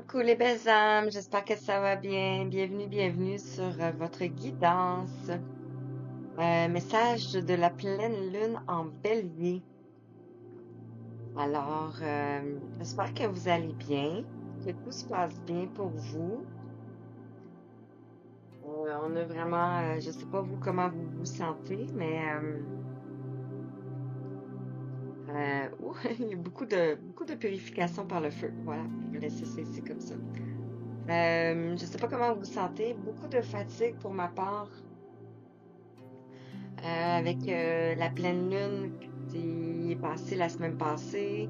Coucou les belles âmes, j'espère que ça va bien. Bienvenue, bienvenue sur votre guidance. Message de la pleine lune en bélier. Alors, j'espère que vous allez bien, que tout se passe bien pour vous. On a vraiment, je sais pas vous comment vous vous sentez, mais il y a beaucoup de purification par le feu. Voilà, je vais laisser ça ici comme ça. Je sais pas comment vous vous sentez, beaucoup de fatigue pour ma part. Avec la pleine lune qui est passée la semaine passée,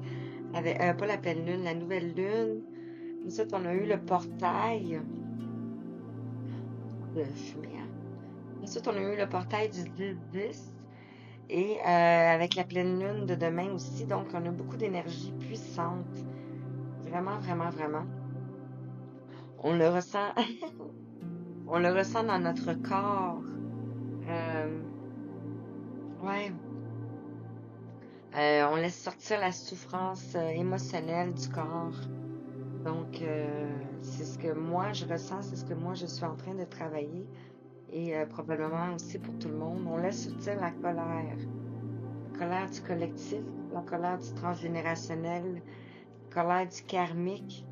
avec, pas la pleine lune, la nouvelle lune. Ensuite, on a eu le portail de fumée, hein. Ensuite, on a eu le portail du 10-10 et avec la pleine lune de demain aussi. Donc, on a beaucoup d'énergie puissante. Vraiment, vraiment, vraiment. On le ressent, on le ressent dans notre corps. Euh, ouais, on laisse sortir la souffrance émotionnelle du corps. Donc, c'est ce que moi je ressens, c'est ce que moi je suis en train de travailler et probablement aussi pour tout le monde. On laisse sortir la colère du collectif, la colère du transgénérationnel, la colère du karmique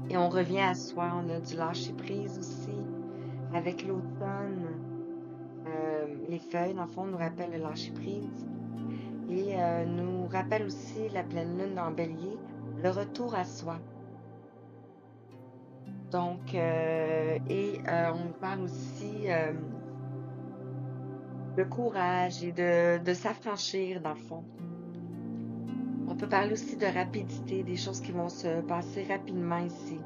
et on revient à soi. On a du lâcher prise aussi avec l'automne. Les feuilles, dans le fond, nous rappellent le lâcher prise et nous rappellent aussi la pleine lune en bélier, le retour à soi. Donc, on parle aussi de courage et de s'affranchir, dans le fond. On peut parler aussi de rapidité, des choses qui vont se passer rapidement ici.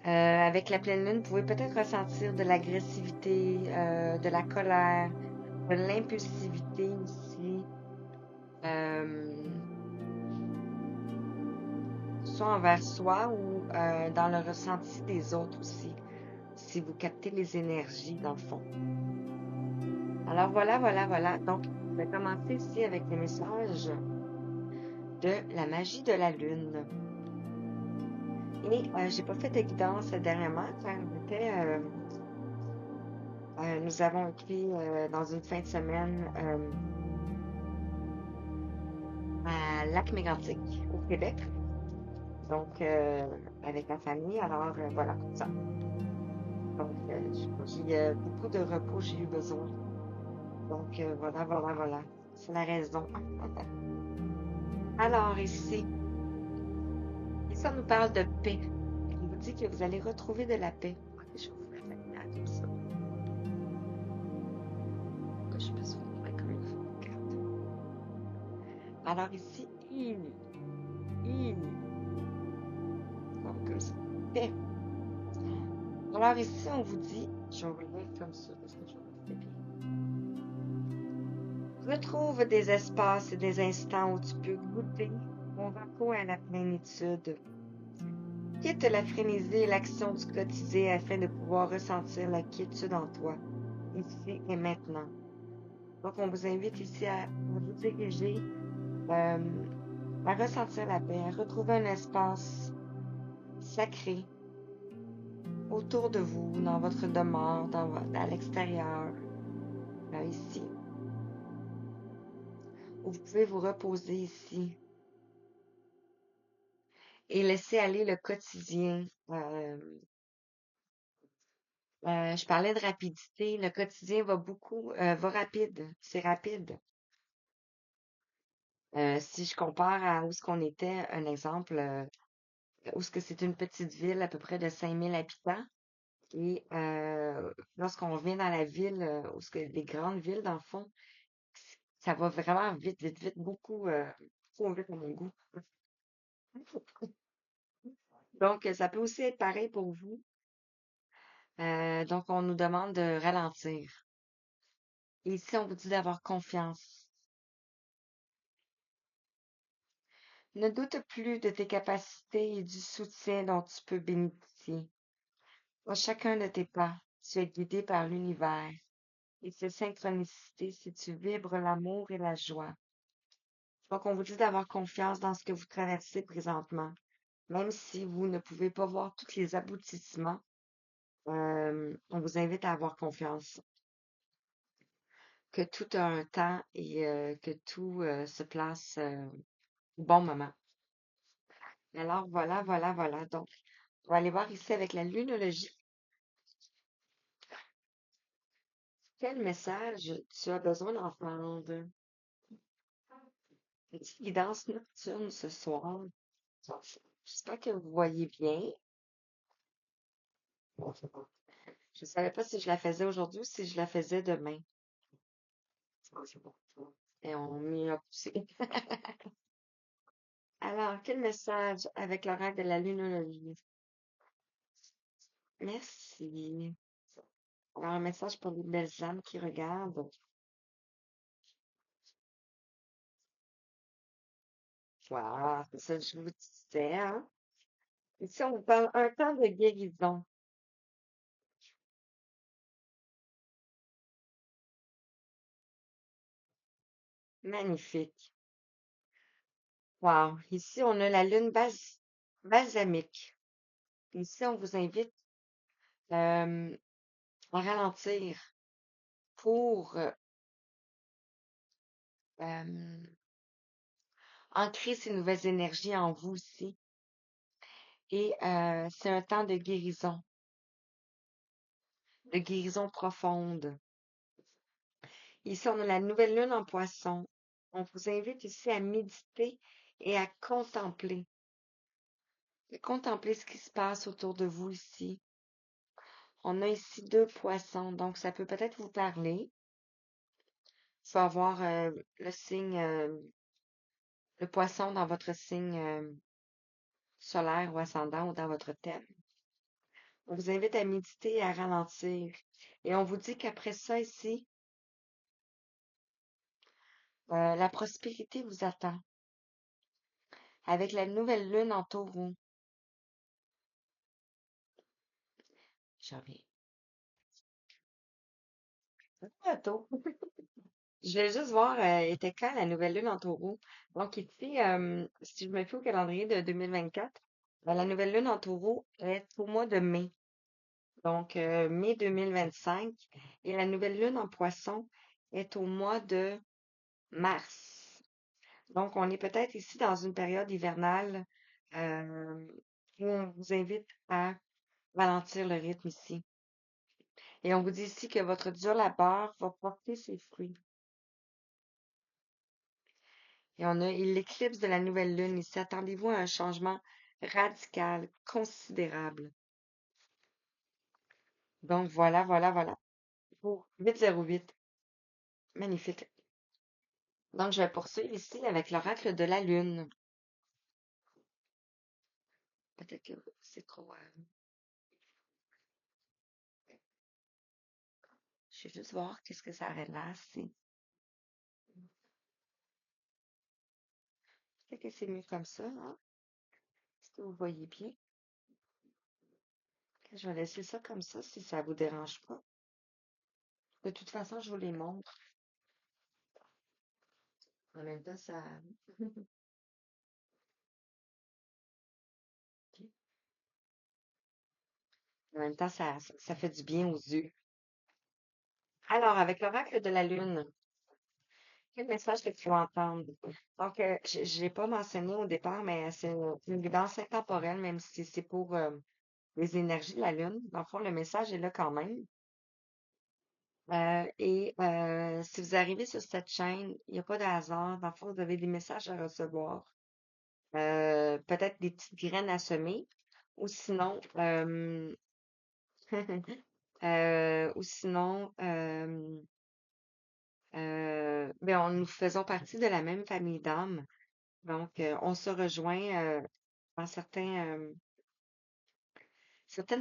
Avec la pleine lune, vous pouvez peut-être ressentir de l'agressivité, de la colère, de l'impulsivité aussi, soit envers soi ou dans le ressenti des autres aussi, si vous captez les énergies, dans le fond. Alors voilà, voilà, voilà. Donc, je vais commencer ici avec les messages de la magie de la lune. Et j'ai pas fait de guidance dernièrement car nous avons été dans une fin de semaine à Lac-Mégantic, au Québec. Donc, avec la famille. Alors, voilà, ça. Donc, j'ai beaucoup de repos, j'ai eu besoin. Donc, voilà, voilà, voilà. C'est la raison. Alors, ici, on nous parle de paix. On vous dit que vous allez retrouver de la paix. Ok, je vais vous mettre la lumière comme ça. Pourquoi j'ai besoin de faire comme il faut? Regarde. Alors ici, donc, comme ça. Paix. Alors ici, on vous dit, je vais vous le lire comme ça parce que je vais vous le bien. Retrouve des espaces et des instants où tu peux goûter ton repos à la plénitude. Quitte la frénésie et l'action du quotidien afin de pouvoir ressentir la quiétude en toi, ici et maintenant. Donc, on vous invite ici à vous diriger, à ressentir la paix, à retrouver un espace sacré autour de vous, dans votre demeure, à l'extérieur, là, ici, où vous pouvez vous reposer ici et laisser aller le quotidien. Je parlais de rapidité. Le quotidien va rapide. C'est rapide. Si je compare à où ce qu'on était, un exemple, où ce que c'est une petite ville à peu près de 5000 habitants, et lorsqu'on vient dans la ville, où ce que les grandes villes, dans le fond, ça va vraiment vite, vite, vite, beaucoup vite à mon goût. Donc, ça peut aussi être pareil pour vous. Donc, on nous demande de ralentir. Et ici, on vous dit d'avoir confiance. Ne doute plus de tes capacités et du soutien dont tu peux bénéficier. Dans chacun de tes pas, tu es guidé par l'univers et cette synchronicité si tu vibres l'amour et la joie. Donc, on vous dit d'avoir confiance dans ce que vous traversez présentement. Même si vous ne pouvez pas voir tous les aboutissements, on vous invite à avoir confiance, que tout a un temps et que tout se place au bon moment. Alors, voilà, voilà, voilà. Donc, on va aller voir ici avec la lunologie. Quel message tu as besoin d'entendre? Petite guidance nocturne ce soir. J'espère que vous voyez bien. Je ne savais pas si je la faisais aujourd'hui ou si je la faisais demain. Et on m'y a poussé. Alors, quel message avec l'oracle de la lunologie? Merci. Alors, un message pour les belles âmes qui regardent. Wow, c'est ça que je vous disais, hein? Ici, on vous parle un temps de guérison. Magnifique. Wow. Ici, on a la lune balsamique. Ici, on vous invite à ralentir pour euh, ancrer ces nouvelles énergies en vous aussi. Et c'est un temps de guérison profonde. Ici, on a la nouvelle lune en poisson. On vous invite ici à méditer et à contempler. Contempler ce qui se passe autour de vous ici. On a ici deux poissons, donc ça peut peut-être vous parler. Il faut avoir le signe, le poisson dans votre signe solaire ou ascendant ou dans votre thème. On vous invite à méditer et à ralentir. Et on vous dit qu'après ça ici, la prospérité vous attend. Avec la nouvelle lune en taureau. J'en reviens. Bientôt. Je vais juste voir, était quand la nouvelle lune en taureau. Donc ici, si je me fie au calendrier de 2024, la nouvelle lune en taureau est au mois de mai. Donc, mai 2025. Et la nouvelle lune en poisson est au mois de mars. Donc, on est peut-être ici dans une période hivernale euh, où on vous invite à ralentir le rythme ici. Et on vous dit ici que votre dur labeur va porter ses fruits. Et on a l'éclipse de la nouvelle lune ici. Attendez-vous à un changement radical, considérable. Donc, voilà, voilà, voilà. Pour 808. Magnifique. Donc, je vais poursuivre ici avec l'oracle de la lune. Peut-être que c'est trop. Je vais juste voir qu'est-ce que ça aurait là. Peut-être que c'est mieux comme ça, hein? Est-ce que vous voyez bien? Je vais laisser ça comme ça si ça vous dérange pas. De toute façon, je vous les montre. En même temps, ça. En même temps, ça fait du bien aux yeux. Alors, avec l'oracle de la lune, quel message que tu vas entendre? Donc, je ne l'ai pas mentionné au départ, mais c'est une guidance intemporelle, même si c'est pour les énergies de la lune. Dans le fond, le message est là quand même. Et si vous arrivez sur cette chaîne, il n'y a pas de hasard. Dans le fond, vous avez des messages à recevoir. Peut-être des petites graines à semer. Ou sinon, ou sinon, nous faisons partie de la même famille d'âmes. Donc, on se rejoint dans certaines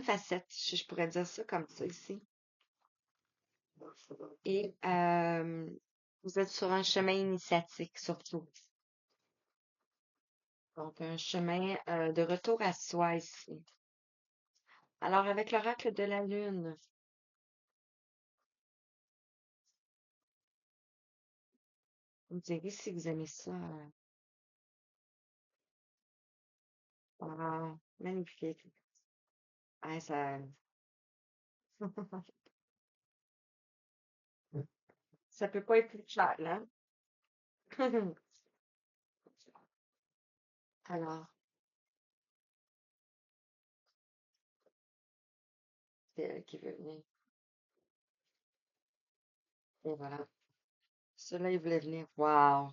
facettes, je pourrais dire ça comme ça ici. Et vous êtes sur un chemin initiatique, surtout. Donc, un chemin de retour à soi ici. Alors, avec l'oracle de la Lune, Vous me direz si vous aimez ça. Wow, magnifique. Ah, ça... ça peut pas être plus cher, là. Alors, c'est elle qui veut venir. Et voilà. Ceux-là, ils voulaient venir. Wow.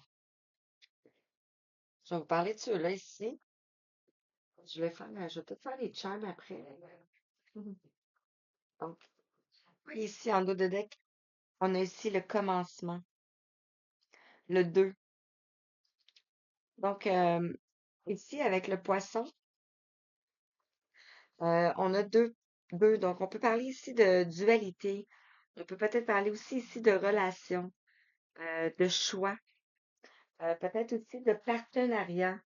Je vais vous parler de ceux-là ici. Je vais peut-être faire les charms après. Donc, ici, en dos de deck, on a ici le commencement, le 2. Donc, ici, avec le poisson, on a deux. Donc, on peut parler ici de dualité. On peut peut-être parler aussi ici de relation, de choix, peut-être aussi de partenariat.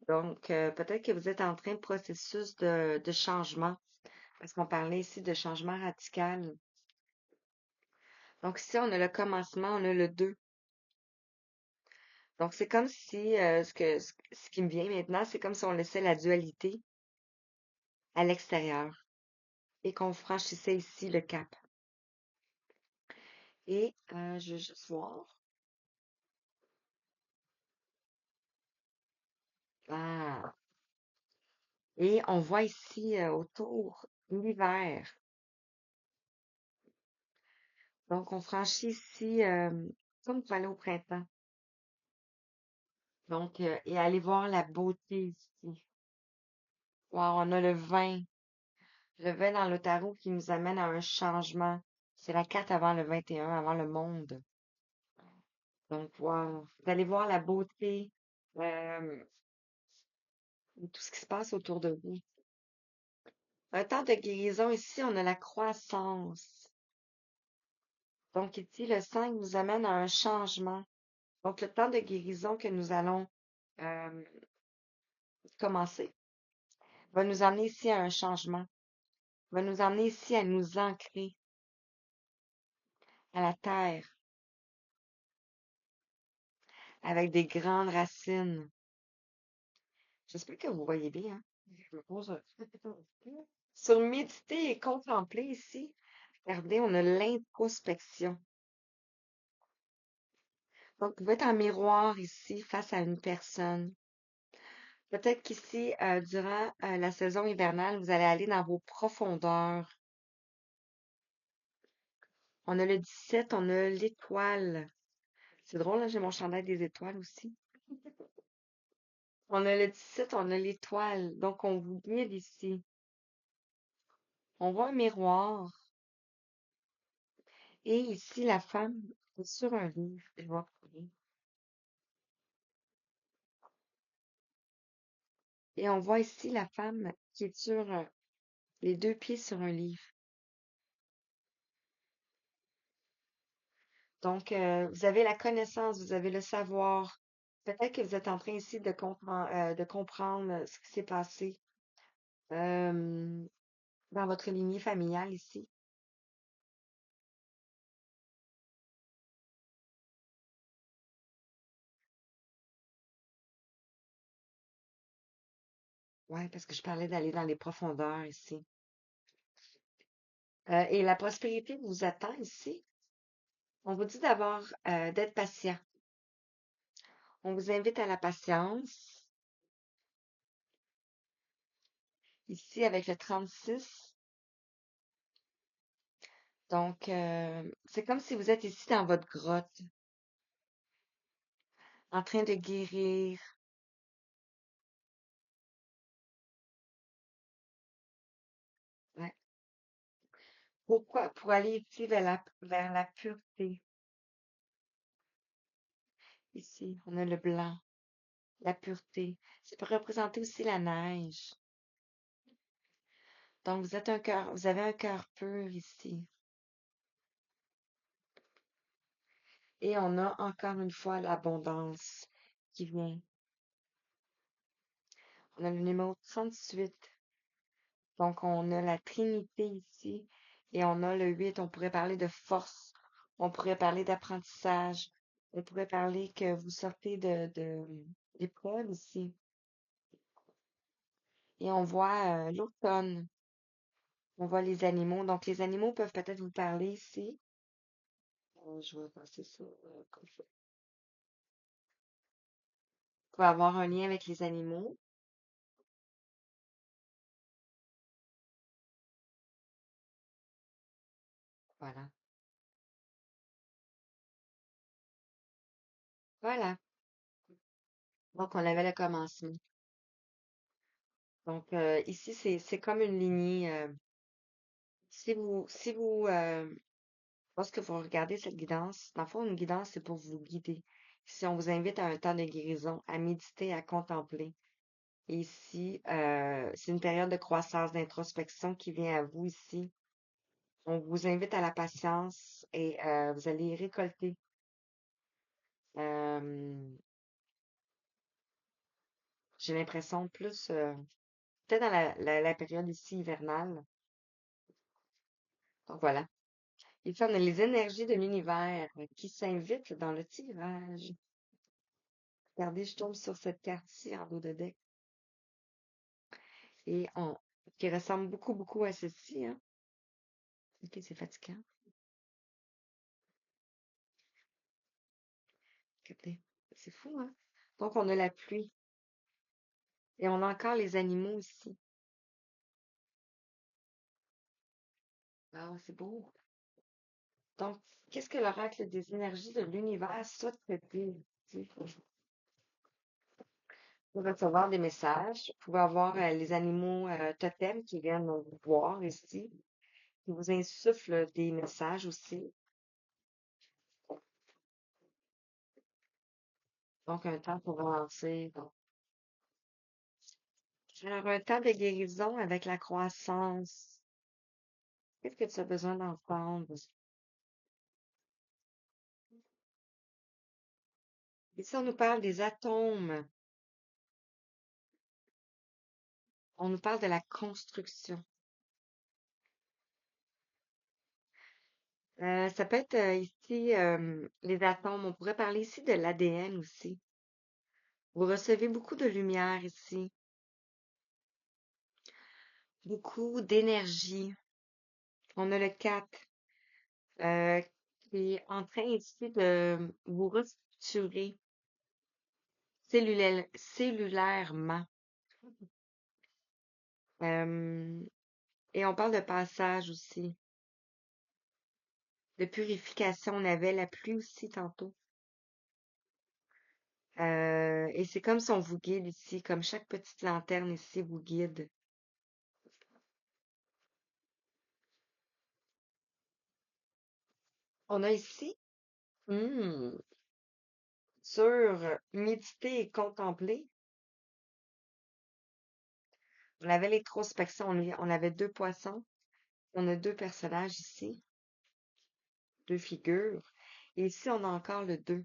Donc, peut-être que vous êtes en train de processus de changement, parce qu'on parlait ici de changement radical. Donc, ici, on a le commencement, on a le 2. Donc, c'est comme si, ce qui me vient maintenant, c'est comme si on laissait la dualité à l'extérieur et qu'on franchissait ici le cap. Et je vais juste voir. Ah. Et on voit ici autour l'hiver. Donc, on franchit ici comme pour aller au printemps. Donc, et aller voir la beauté ici. Wow, on a le vin. Le vin dans le tarot qui nous amène à un changement. C'est la carte avant le 21, avant le monde. Donc, wow. Vous allez voir la beauté, euh, de tout ce qui se passe autour de vous. Un temps de guérison, ici, on a la croissance. Donc, ici, le 5 nous amène à un changement. Donc, le temps de guérison que nous allons euh, commencer va nous emmener ici à un changement, va nous emmener ici à nous ancrer à la terre avec des grandes racines. J'espère que vous voyez bien, hein. Je me pose sur méditer et contempler ici. Regardez, on a l'introspection. Donc, vous êtes en miroir ici face à une personne. Peut-être qu'ici, durant la saison hivernale, vous allez aller dans vos profondeurs. On a le 17, on a l'étoile. C'est drôle, là, j'ai mon chandail des étoiles aussi. On a le 17, on a l'étoile. Donc, on vous guide ici. On voit un miroir. Et ici, la femme est sur un livre. Je vais retrouver. Et on voit ici la femme qui est sur les deux pieds sur un livre. Donc, vous avez la connaissance, vous avez le savoir. Peut-être que vous êtes en train ici de comprendre ce qui s'est passé euh, dans votre lignée familiale ici. Ouais, parce que je parlais d'aller dans les profondeurs ici. Et la prospérité vous attend ici. On vous dit d'abord d'être patient. On vous invite à la patience. Ici, avec le 36. Donc, c'est comme si vous êtes ici dans votre grotte, en train de guérir. Ouais. Pourquoi? Pour aller ici vers la pureté. Ici, on a le blanc, la pureté. Ça peut représenter aussi la neige. Donc, vous avez un cœur pur ici. Et on a encore une fois l'abondance qui vient. On a le numéro 38. Donc, on a la Trinité ici. Et on a le 8. On pourrait parler de force. On pourrait parler d'apprentissage. On pourrait parler que vous sortez de d'école ici et on voit l'automne, on voit les animaux. Donc les animaux peuvent peut-être vous parler ici. Je vais passer ça comme ça. Vous pouvez avoir un lien avec les animaux. Voilà. Voilà. Donc on avait le commencement. Donc ici c'est comme une lignée. Si vous lorsque vous regardez cette guidance, dans le fond, une guidance, c'est pour vous guider. Si on vous invite à un temps de guérison, à méditer, à contempler. Et ici, c'est une période de croissance, d'introspection qui vient à vous ici. On vous invite à la patience et vous allez récolter. euh, j'ai l'impression plus, peut-être dans la période ici hivernale. Donc voilà. Ici, on a les énergies de l'univers qui s'invitent dans le tirage. Regardez, je tombe sur cette carte-ci en dos de deck. Et qui ressemble beaucoup à ceci, hein. Ok, c'est fatigant. Regardez. C'est fou, hein? Donc, on a la pluie et on a encore les animaux ici. Ah, c'est beau. Donc, qu'est-ce que l'oracle des énergies de l'univers souhaite traiter ici? Pour recevoir des messages, vous pouvez avoir les animaux totems qui viennent vous voir ici, qui vous insufflent des messages aussi. Donc, un temps pour avancer. Donc, alors, un temps de guérison avec la croissance. Qu'est-ce que tu as besoin d'entendre? Ici, on nous parle des atomes. On nous parle de la construction. Ça peut être ici les atomes. On pourrait parler ici de l'ADN aussi. Vous recevez beaucoup de lumière ici, beaucoup d'énergie. On a le 4 euh, qui est en train ici de vous restructurer cellulairement. Euh, et on parle de passage aussi, de purification. On avait la pluie aussi tantôt. Et c'est comme si on vous guide ici, comme chaque petite lanterne ici vous guide. On a ici, hmm, sur méditer et contempler, on avait l'introspection, on avait deux poissons, on a deux personnages ici, deux figures, et ici on a encore le deux.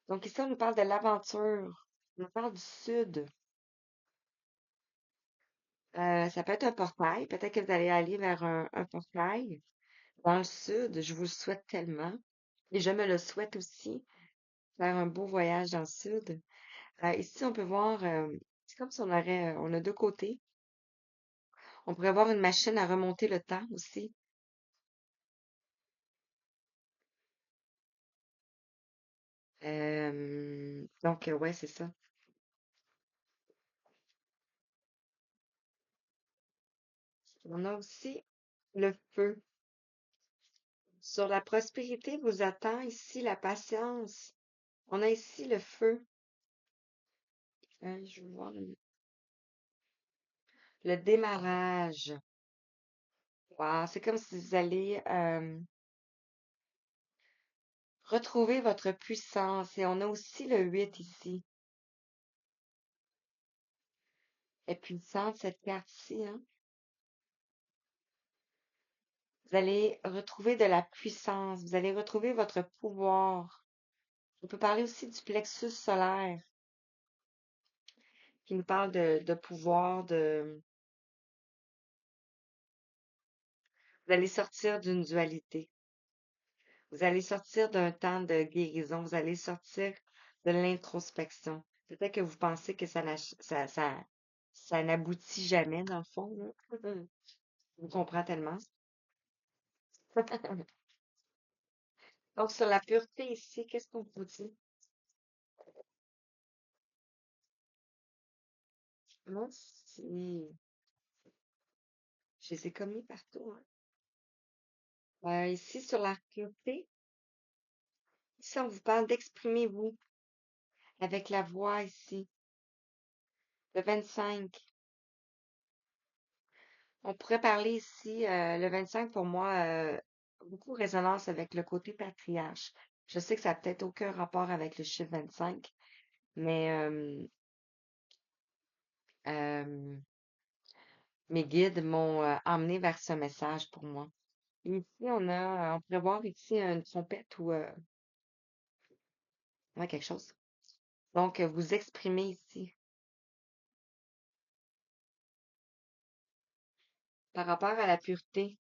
Donc ici on nous parle de l'aventure, on nous parle du sud. Ça peut être un portail, peut-être que vous allez aller vers un portail dans le sud, je vous le souhaite tellement. Et je me le souhaite aussi, faire un beau voyage dans le sud. Ici, on peut voir, c'est comme si on a deux côtés. On pourrait voir une machine à remonter le temps aussi. Donc, ouais, c'est ça. On a aussi le feu. Sur la prospérité vous attend ici la patience. On a ici le feu. Je veux voir le démarrage. Wow, c'est comme si vous allez retrouver votre puissance. Et on a aussi le 8 ici. Elle est puissante, cette carte-ci, hein. Vous allez retrouver de la puissance, vous allez retrouver votre pouvoir. On peut parler aussi du plexus solaire, qui nous parle de pouvoir, vous allez sortir d'une dualité. Vous allez sortir d'un temps de guérison, vous allez sortir de l'introspection. Peut-être que vous pensez que ça n'aboutit jamais, dans le fond, là. Je vous comprends tellement. Donc, sur la pureté ici, qu'est-ce qu'on vous dit? Moi, si, je les ai commis partout, hein. Ici, sur la pureté, ici, on vous parle d'exprimer vous avec la voix ici. Le 25. On pourrait parler ici, le 25 pour moi, beaucoup résonance avec le côté patriarche. Je sais que ça n'a peut-être aucun rapport avec le chiffre 25, mais euh, mes guides m'ont emmené vers ce message pour moi. Ici, on pourrait voir ici une trompette ou ouais, quelque chose. Donc, vous exprimez ici par rapport à la pureté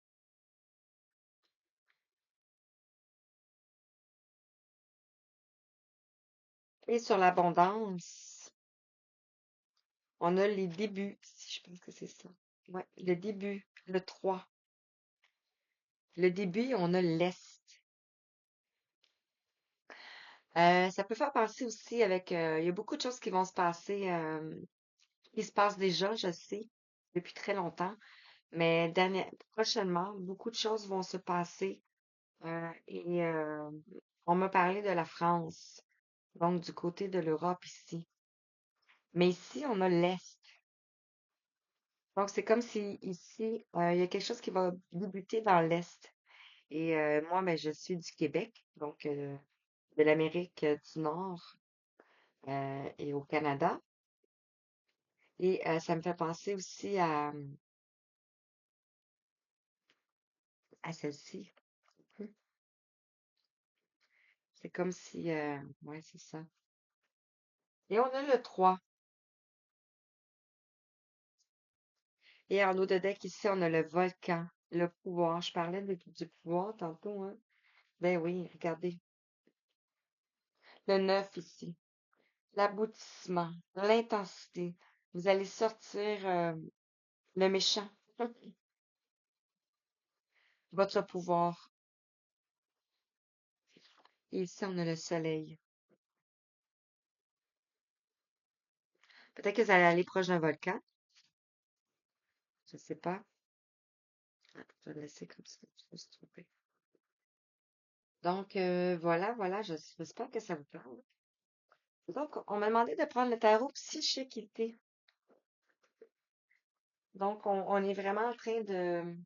et sur l'abondance. On a les débuts ici, je pense que c'est ça. Ouais, le début, le 3. Le début, on a l'Est. Ça peut faire penser aussi avec, il y a beaucoup de choses qui vont se passer, qui se passent déjà, je sais, depuis très longtemps, mais prochainement, beaucoup de choses vont se passer. Et on m'a parlé de la France, donc du côté de l'Europe ici. Mais ici, on a l'Est. Donc, c'est comme si ici, il y a quelque chose qui va débuter dans l'Est. Et moi, ben, je suis du Québec, donc de l'Amérique du Nord et au Canada. Et ça me fait penser aussi à celle-ci. C'est comme si, ouais, c'est ça. Et on a le 3. Et en haut de deck, ici, on a le volcan, le pouvoir. Je parlais du pouvoir tantôt, hein. Ben oui, regardez. Le 9 ici. L'aboutissement, l'intensité. Vous allez sortir le méchant, votre pouvoir. Et ici, on a le soleil. Peut-être que vous allez aller proche d'un volcan. Je sais pas. Ah, je vais le laisser comme ça. Je me suis trompée. Donc, voilà, voilà. J'espère que ça vous parle. Donc, on m'a demandé de prendre le tarot psychiquité. Donc, on est vraiment en train de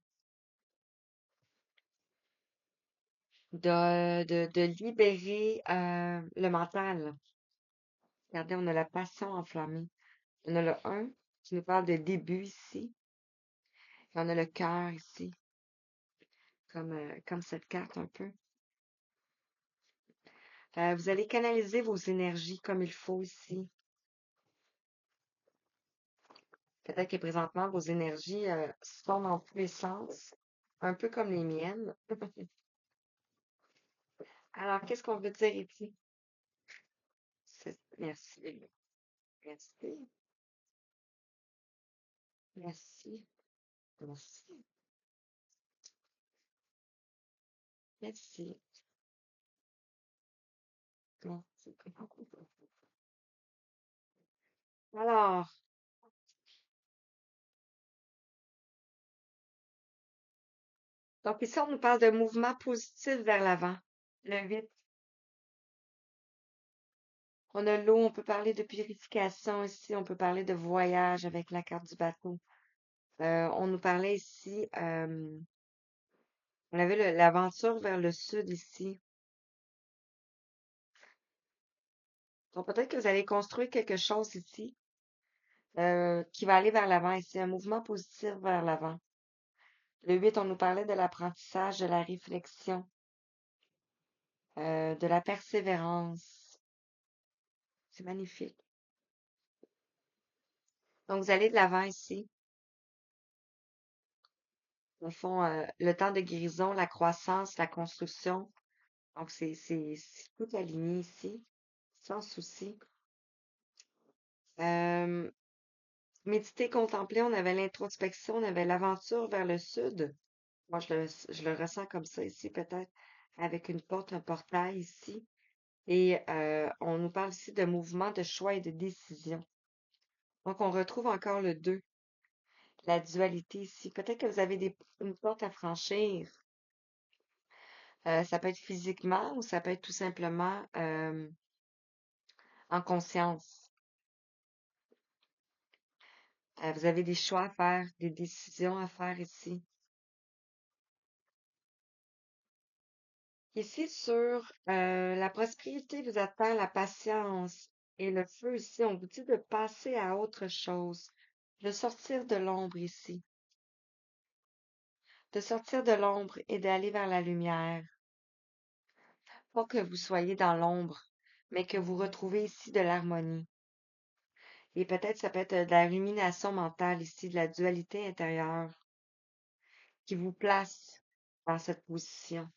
libérer le mental. Regardez, on a la passion enflammée. On a le un qui nous parle de début ici. Et on a le cœur ici, comme cette carte un peu. Vous allez canaliser vos énergies comme il faut ici. Peut-être que présentement, vos énergies sont dans tous les sens, un peu comme les miennes. Alors, qu'est-ce qu'on veut dire ici? Merci, merci, merci, merci, merci, merci. Alors, donc ici, on nous parle de mouvement positif vers l'avant. Le 8. On a l'eau, on peut parler de purification ici, on peut parler de voyage avec la carte du bateau. On nous parlait ici, on avait l'aventure vers le sud ici. Donc peut-être que vous allez construire quelque chose ici qui va aller vers l'avant ici, un mouvement positif vers l'avant. Le 8, on nous parlait de l'apprentissage, de la réflexion, de la persévérance. C'est magnifique. Donc vous allez de l'avant ici. Au fond, le temps de guérison, la croissance, la construction. Donc, c'est tout aligné ici, sans souci. Euh, Méditer, contempler, on avait l'introspection, on avait l'aventure vers le sud. Moi, je le ressens comme ça ici, peut-être, avec une porte, un portail ici. Et on nous parle ici de mouvement, de choix et de décision. Donc, on retrouve encore le 2, la dualité ici. Peut-être que vous avez une porte à franchir. Ça peut être physiquement ou ça peut être tout simplement en conscience. Vous avez des choix à faire, des décisions à faire ici. Ici, sur la prospérité vous attend, la patience et le feu ici, on vous dit de passer à autre chose, de sortir de l'ombre ici, de sortir de l'ombre et d'aller vers la lumière. Pas que vous soyez dans l'ombre, mais que vous retrouvez ici de l'harmonie. Et peut-être ça peut être de la rumination mentale ici, de la dualité intérieure qui vous place dans cette position.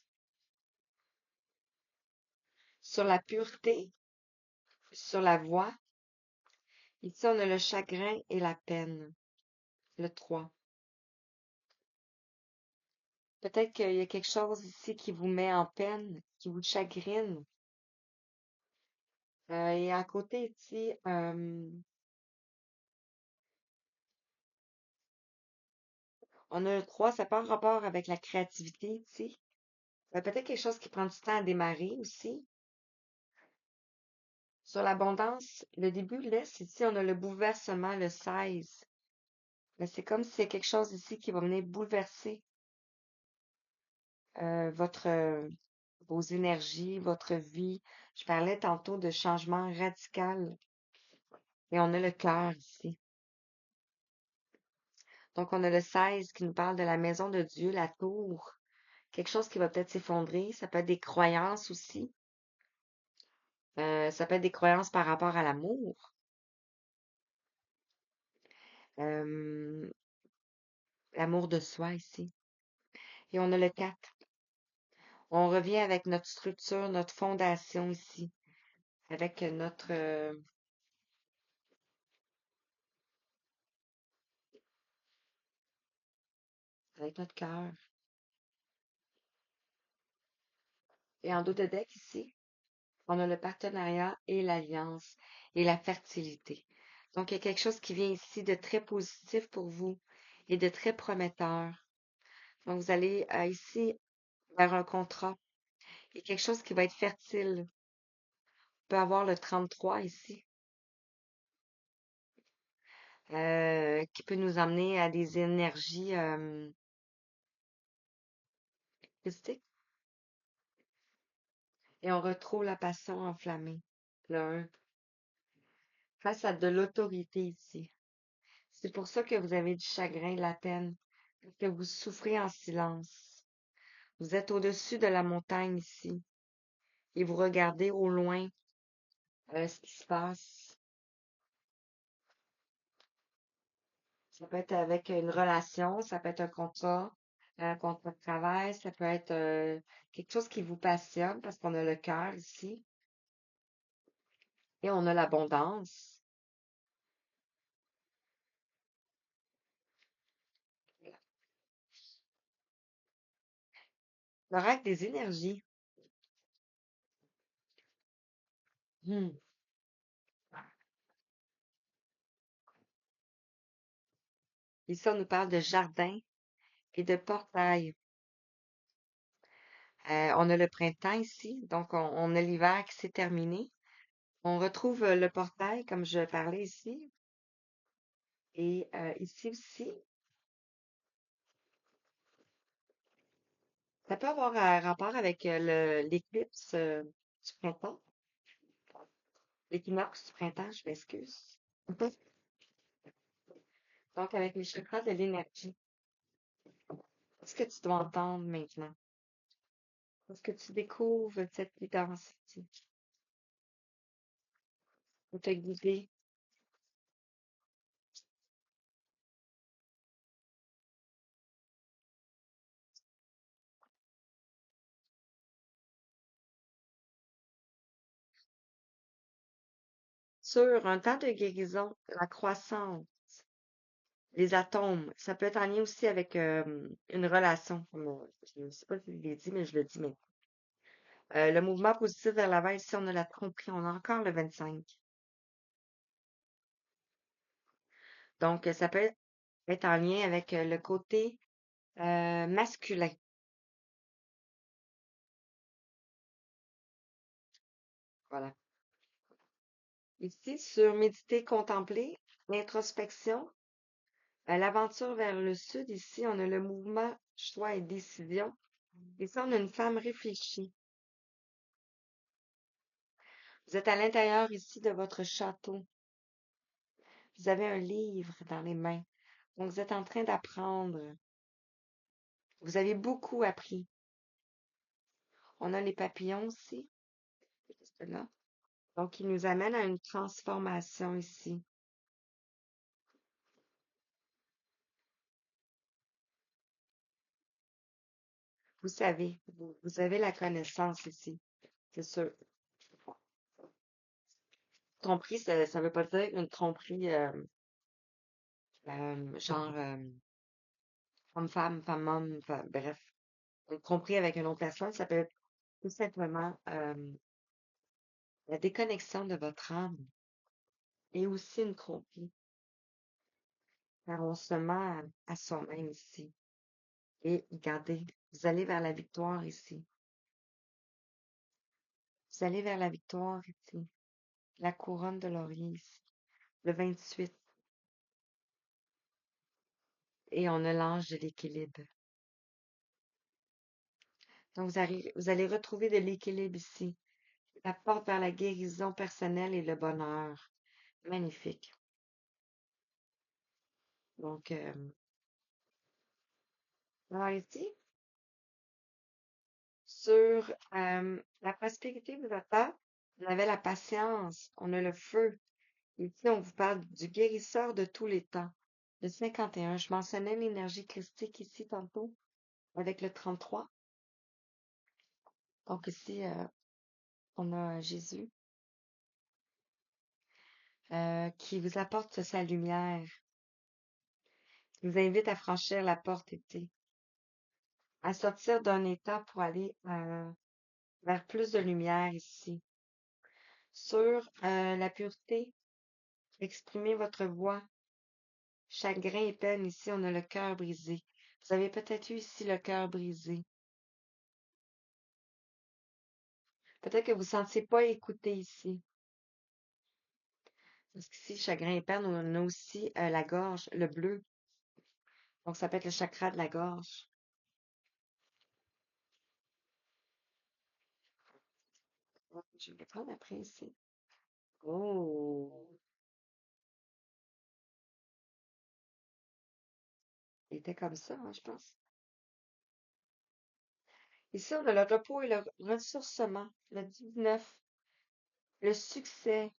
Sur la pureté, sur la voie, ici on a le chagrin et la peine, le 3. Peut-être qu'il y a quelque chose ici qui vous met en peine, qui vous chagrine. Et à côté ici, on a le 3, ça part en rapport avec la créativité ici. Peut-être quelque chose qui prend du temps à démarrer aussi. Sur l'abondance, le début laisse ici, on a le bouleversement, le 16. Mais c'est comme si c'est quelque chose ici qui va venir bouleverser vos énergies, votre vie. Je parlais tantôt de changement radical. Et on a le cœur ici. Donc, on a le 16 qui nous parle de la maison de Dieu, la tour. Quelque chose qui va peut-être s'effondrer. Ça peut être des croyances aussi. Ça peut être des croyances par rapport à l'amour. Euh, L'amour de soi ici. Et on a le 4. On revient avec notre structure, notre fondation ici. Avec notre cœur. Et en dos de deck ici, on a le partenariat et l'alliance et la fertilité. Donc, il y a quelque chose qui vient ici de très positif pour vous et de très prometteur. Donc, vous allez ici vers un contrat et quelque chose qui va être fertile. On peut avoir le 33 ici, qui peut nous amener à des énergies mystiques. Et on retrouve la passion enflammée. Le 1. Face à de l'autorité ici. C'est pour ça que vous avez du chagrin, de la peine, que vous souffrez en silence. Vous êtes au-dessus de la montagne ici et vous regardez au loin ce qui se passe. Ça peut être avec une relation, ça peut être un contrat de travail, ça peut être quelque chose qui vous passionne parce qu'on a le cœur ici et on a l'abondance. L'oracle des énergies. Hmm. Ici, on nous parle de jardin et de portail. On a le printemps ici, donc on a l'hiver qui s'est terminé. On retrouve le portail, comme je parlais ici. Et ici aussi, ça peut avoir un rapport avec l'éclipse du printemps, l'équinoxe du printemps, je m'excuse. Donc, avec les chakras de l'énergie. Qu'est-ce que tu dois entendre maintenant? Est-ce que tu découvres cette guidance ici pour te guider? Sur un temps de guérison, la croissance, les atomes, ça peut être en lien aussi avec une relation. Je ne sais pas si je l'ai dit, mais je le dis maintenant. Le mouvement positif vers l'avant, ici, on a la tromperie, on a encore le 25. Donc, ça peut être en lien avec le côté masculin. Voilà. Ici, sur méditer, contempler, l'introspection, l'aventure vers le sud, ici, on a le mouvement choix et décision. Ici, on a une femme réfléchie. Vous êtes à l'intérieur ici de votre château. Vous avez un livre dans les mains. Donc, vous êtes en train d'apprendre. Vous avez beaucoup appris. On a les papillons aussi, juste là. Donc, ils nous amènent à une transformation ici. Vous savez, vous avez la connaissance ici, c'est sûr. Tromperie, ça ne veut pas dire une tromperie genre homme-femme, femme-homme, bref. Une tromperie avec une autre personne, ça peut être tout simplement la déconnexion de votre âme et aussi une tromperie, car on se ment à soi-même ici. Et regardez, vous allez vers la victoire ici. Vous allez vers la victoire ici. La couronne de laurier ici. Le 28. Et on a l'ange de l'équilibre. Donc, vous allez retrouver de l'équilibre ici. La porte vers la guérison personnelle et le bonheur. Magnifique. Donc, alors ici, sur la prospérité vous attend, on avait la patience, on a le feu. Ici, on vous parle du guérisseur de tous les temps. Le 51, je mentionnais l'énergie christique ici tantôt avec le 33. Donc ici, on a Jésus qui vous apporte sa lumière, qui vous invite à franchir la porte ici, à sortir d'un état pour aller vers plus de lumière ici. Sur la pureté, exprimez votre voix. Chagrin et peine, ici, on a le cœur brisé. Vous avez peut-être eu ici le cœur brisé. Peut-être que vous ne vous sentiez pas écouté ici. Parce qu'ici, chagrin et peine, on a aussi la gorge, le bleu. Donc, ça peut être le chakra de la gorge. Je vais le prendre après ici. Oh! Il était comme ça, hein, je pense. Ici, on a le repos et le ressourcement. Le 19, le succès,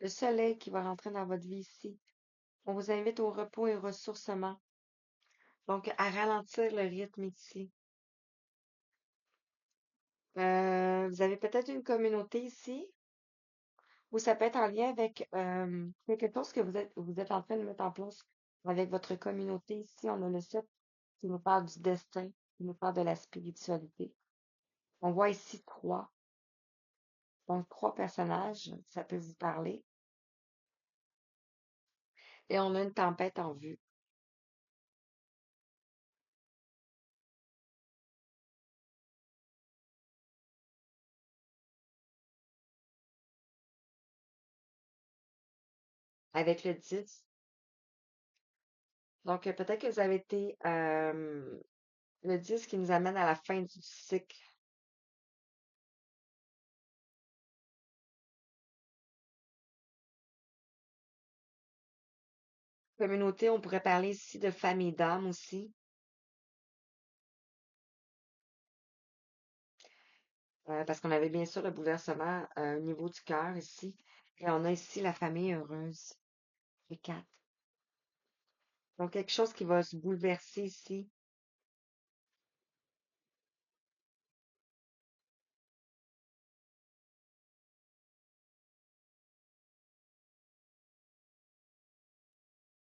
le soleil qui va rentrer dans votre vie ici. On vous invite au repos et au ressourcement. Donc, à ralentir le rythme ici. Vous avez peut-être une communauté ici, ou ça peut être en lien avec quelque chose que vous êtes en train de mettre en place avec votre communauté ici. On a le 7 qui nous parle du destin, qui nous parle de la spiritualité. On voit ici trois. Donc, trois personnages, ça peut vous parler. Et on a une tempête en vue. Avec le 10. Donc, peut-être que vous avez été le 10 qui nous amène à la fin du cycle. Communauté, on pourrait parler ici de famille d'âme aussi. Parce qu'on avait bien sûr le bouleversement au niveau du cœur ici. Et on a ici la famille heureuse. Les quatre. Donc, quelque chose qui va se bouleverser ici.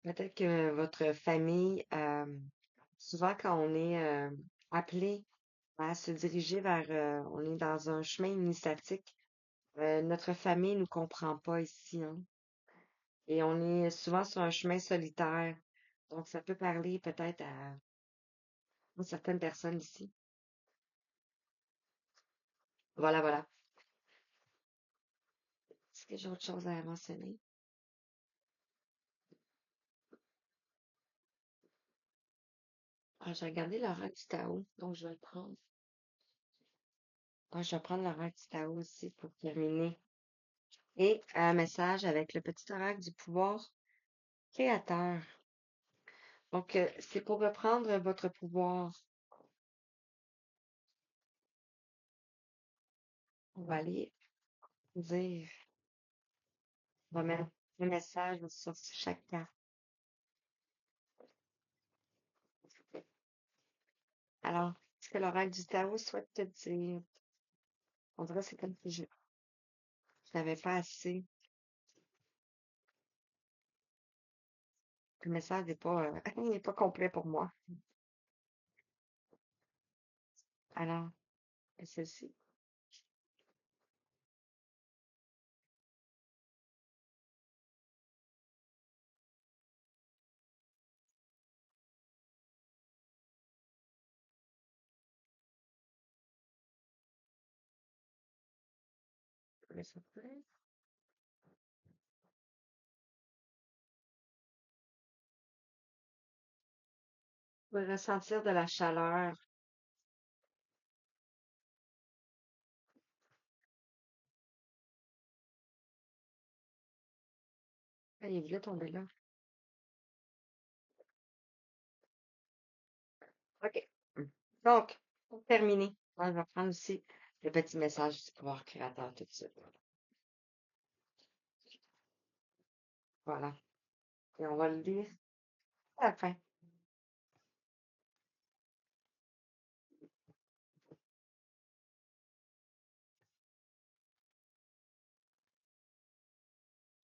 Peut-être que votre famille, souvent quand on est appelé à se diriger vers, on est dans un chemin initiatique, notre famille nous comprend pas ici, hein, et on est souvent sur un chemin solitaire. Donc, ça peut parler peut-être à certaines personnes ici. Voilà, voilà. Est-ce que j'ai autre chose à mentionner? Ah, j'ai regardé l'horaire du Tao, donc je vais le prendre. Ah, je vais prendre l'horaire du Tao aussi pour terminer. Et un message avec le petit oracle du pouvoir créateur. Donc, c'est pour reprendre votre pouvoir. On va aller dire, on va mettre un message sur chaque carte. Alors, ce que l'oracle du Tao souhaite te dire, on dirait que c'est comme si je n'avais pas assez. Le message n'est pas, il n'est pas complet pour moi. Alors, celle-ci. Laisse un peu. Vous pouvez ressentir de la chaleur. Ah, il voulait tomber là. OK. Donc, pour terminer, on va prendre aussi le petit message du pouvoir créateur tout de suite. Voilà. Et on va le lire à la fin.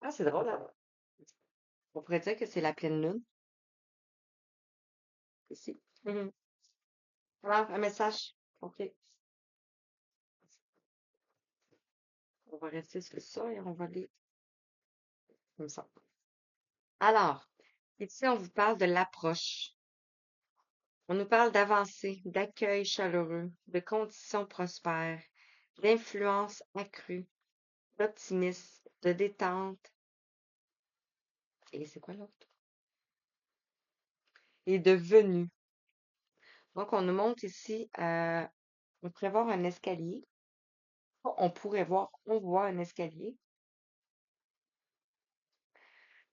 Ah, c'est drôle, hein? On pourrait dire que c'est la pleine lune, ici. Mhm. Alors, un message. OK. On va rester sur ça et on va lire comme ça. Alors, ici, on vous parle de l'approche. On nous parle d'avancée, d'accueil chaleureux, de conditions prospères, d'influence accrue, d'optimisme, de détente. Et c'est quoi l'autre? Et de venue. Donc, on nous montre ici, on pourrait voir un escalier. On pourrait voir, on voit un escalier.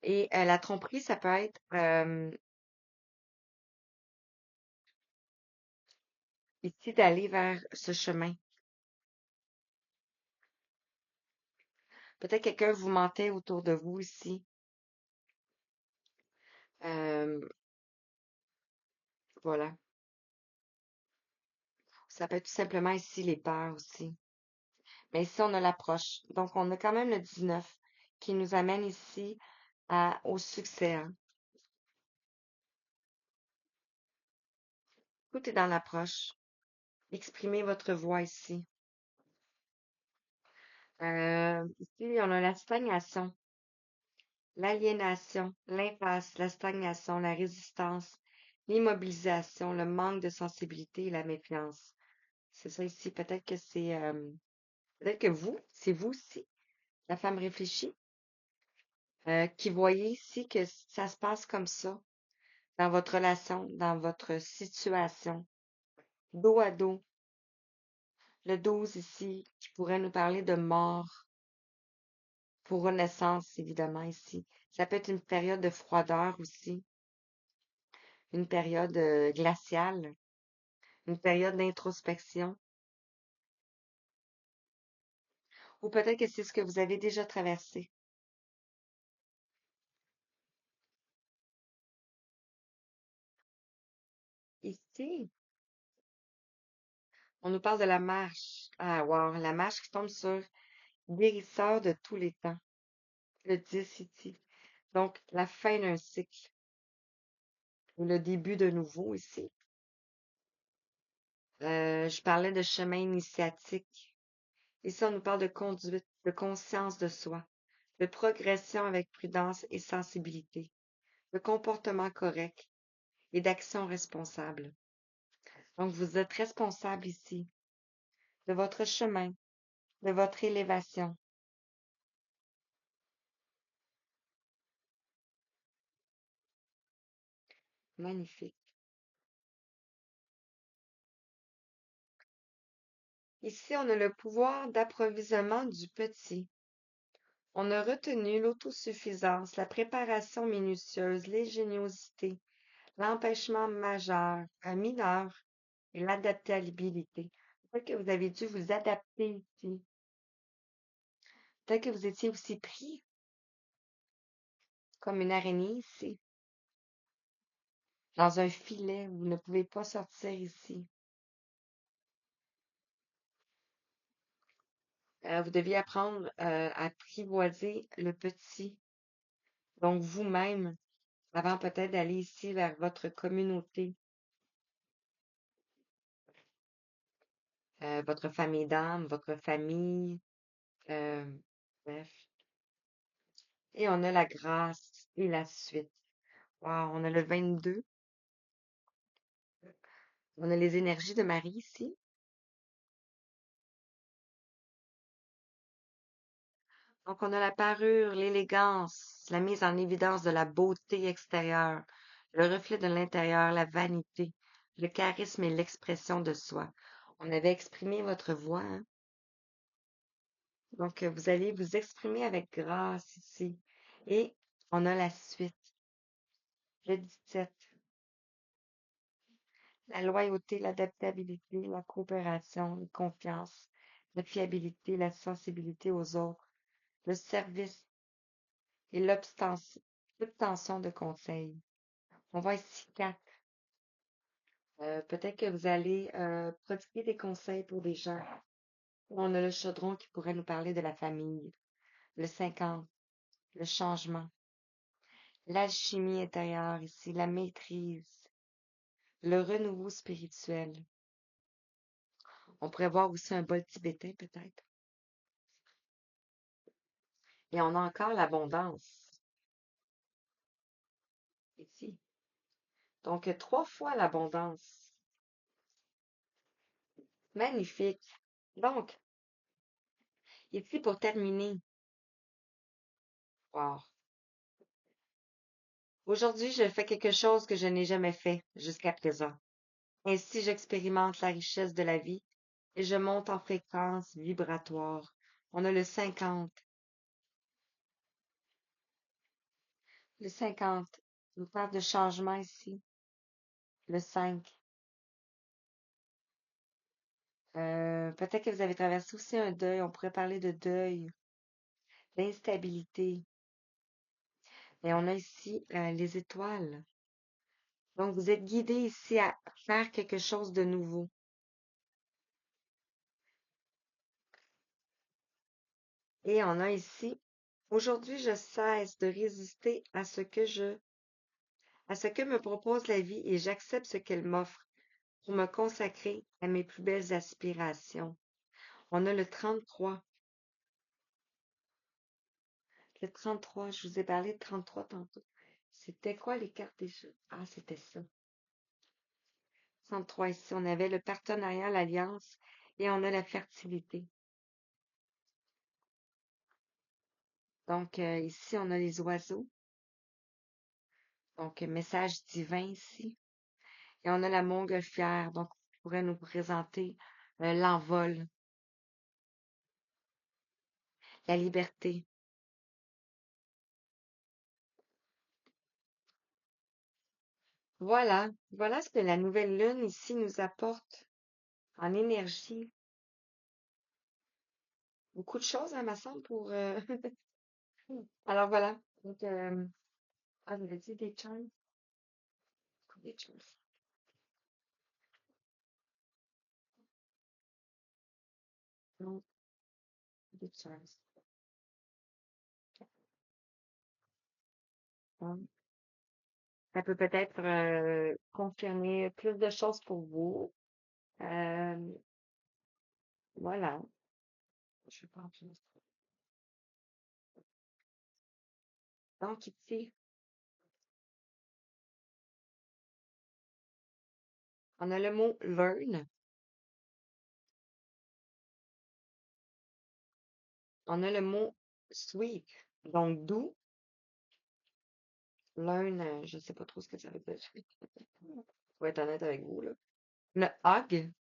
Et la tromperie, ça peut être ici d'aller vers ce chemin. Peut-être quelqu'un vous mentait autour de vous ici. Euh, voilà. Ça peut être tout simplement ici les peurs aussi. Mais ici, on a l'approche. Donc, on a quand même le 19 qui nous amène ici au succès, hein. Tout est dans l'approche. Exprimez votre voix ici. Ici, on a la stagnation, l'aliénation, l'impasse, la stagnation, la résistance, l'immobilisation, le manque de sensibilité et la méfiance. C'est ça ici. Peut-être que c'est vous aussi, la femme réfléchie, qui voyez ici que ça se passe comme ça dans votre relation, dans votre situation, dos à dos. Le 12 ici, qui pourrait nous parler de mort pour renaissance, évidemment, ici. Ça peut être une période de froideur aussi, une période glaciale, une période d'introspection, ou peut-être que c'est ce que vous avez déjà traversé. Ici, on nous parle de la marche. Ah, wow, la marche qui tombe sur guérisseur de tous les temps. Le 10 ici. Donc, la fin d'un cycle. le début de nouveau ici. Je parlais de chemin initiatique. Ici, on nous parle de conduite, de conscience de soi, de progression avec prudence et sensibilité, de comportement correct et d'action responsable. Donc, vous êtes responsable ici de votre chemin, de votre élévation. Magnifique. Ici, on a le pouvoir d'approvisionnement du petit. On a retenu l'autosuffisance, la préparation minutieuse, l'ingéniosité, l'empêchement majeur, mineur et l'adaptabilité. Peut-être que vous avez dû vous adapter ici. Peut-être que vous étiez aussi pris comme une araignée ici, dans un filet où vous ne pouvez pas sortir ici. Vous deviez apprendre à apprivoiser le petit, donc vous-même, avant peut-être d'aller ici vers votre communauté, votre famille d'âme, votre famille, euh, bref. Et on a la grâce et la suite. Wow, on a le 22. On a les énergies de Marie ici. Donc, on a la parure, l'élégance, la mise en évidence de la beauté extérieure, le reflet de l'intérieur, la vanité, le charisme et l'expression de soi. On avait exprimé votre voix, hein? Donc, vous allez vous exprimer avec grâce ici. Et on a la suite, le 17. La loyauté, l'adaptabilité, la coopération, la confiance, la fiabilité, la sensibilité aux autres, le service et l'obtention de conseils. On voit ici 4. Peut-être que vous allez prodiguer des conseils pour des gens. On a le chaudron qui pourrait nous parler de la famille. Le 50, le changement. L'alchimie intérieure ici, la maîtrise, le renouveau spirituel. On pourrait voir aussi un bol tibétain peut-être. Et on a encore l'abondance ici. Donc, 3 fois l'abondance. Magnifique. Donc, ici pour terminer. Wow. Aujourd'hui, je fais quelque chose que je n'ai jamais fait jusqu'à présent. Ainsi, j'expérimente la richesse de la vie et je monte en fréquence vibratoire. On a le 50. Le 50. On parle de changement ici. Le 5. Peut-être que vous avez traversé aussi un deuil. On pourrait parler de deuil, d'instabilité. Et on a ici les étoiles. Donc, vous êtes guidé ici à faire quelque chose de nouveau. Et on a ici, aujourd'hui, je cesse de résister à ce que me propose la vie et j'accepte ce qu'elle m'offre pour me consacrer à mes plus belles aspirations. On a le 33. Le 33, je vous ai parlé de 33 tantôt. C'était quoi les cartes déjà? Ah, c'était ça. 33 ici, on avait le partenariat, l'alliance et on a la fertilité. Donc, ici, on a les oiseaux. Donc, message divin ici. Et on a la montgolfière. Donc, on pourrait nous présenter l'envol, la liberté. Voilà. Voilà ce que la nouvelle lune ici nous apporte en énergie. Beaucoup de choses, hein, me semble, pour... Alors, voilà. Donc, ah, j'avais dit des charms. Des charms. Non, des charms. Non. Ça peut peut-être confirmer plus de choses pour vous. Euh, voilà. Je pense. Donc, ici, on a le mot learn. On a le mot sweet. Donc, doux. Learn, je sais pas trop ce que ça veut dire. Pour être honnête avec vous, là. Le hug.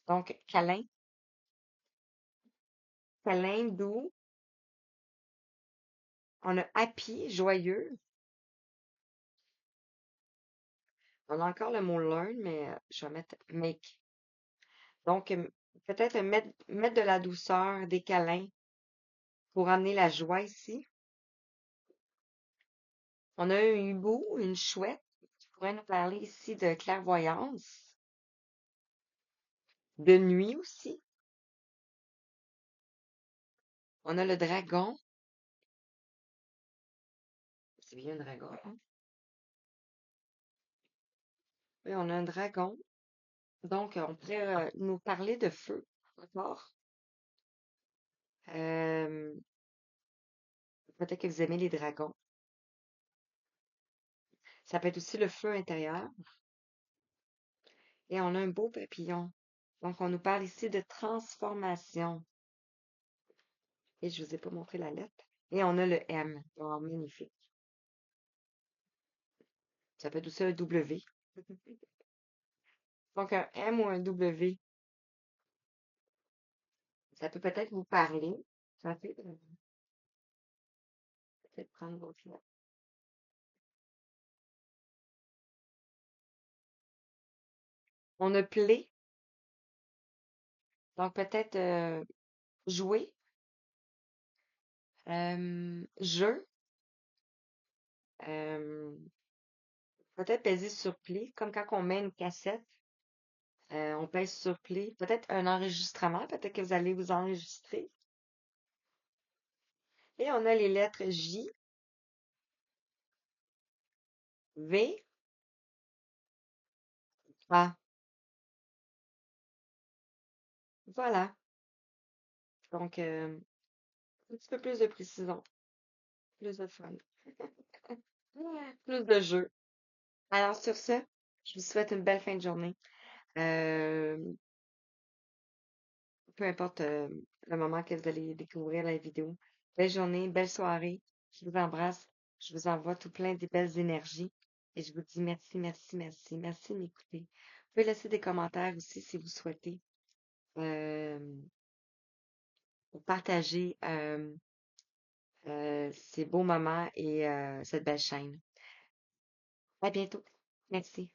Donc, câlin. Câlin doux. On a happy, joyeux. On a encore le mot learn, mais je vais mettre make. Donc, peut-être mettre de la douceur, des câlins pour amener la joie ici. On a un hibou, une chouette qui pourrait nous parler ici de clairvoyance, de nuit aussi. On a le dragon. C'est bien un dragon, hein? Oui, on a un dragon. Donc, on pourrait nous parler de feu encore. Euh, peut-être que vous aimez les dragons. Ça peut être aussi le feu intérieur. Et on a un beau papillon. Donc, on nous parle ici de transformation. Et je vous ai pas montré la lettre. Et on a le M. Oh, magnifique. Ça peut être aussi un W. Donc, un M ou un W, ça peut peut-être vous parler. Ça peut peut-être prendre votre lettre. On a play. Donc, peut-être jouer. Jeu. euh, peut-être peser sur play. Comme quand on met une cassette, on pèse sur play. Peut-être un enregistrement. Peut-être que vous allez vous enregistrer. Et on a les lettres J, V, A. Voilà. Donc, un petit peu plus de précision, plus de fun, plus de jeu. Alors, sur ce, je vous souhaite une belle fin de journée. Euh, peu importe le moment que vous allez découvrir la vidéo. Belle journée, belle soirée. Je vous embrasse. Je vous envoie tout plein de belles énergies. Et je vous dis merci, merci, merci. Merci de m'écouter. Vous pouvez laisser des commentaires aussi si vous souhaitez. Euh, pour partager ces beaux moments et cette belle chaîne. À bientôt. Merci.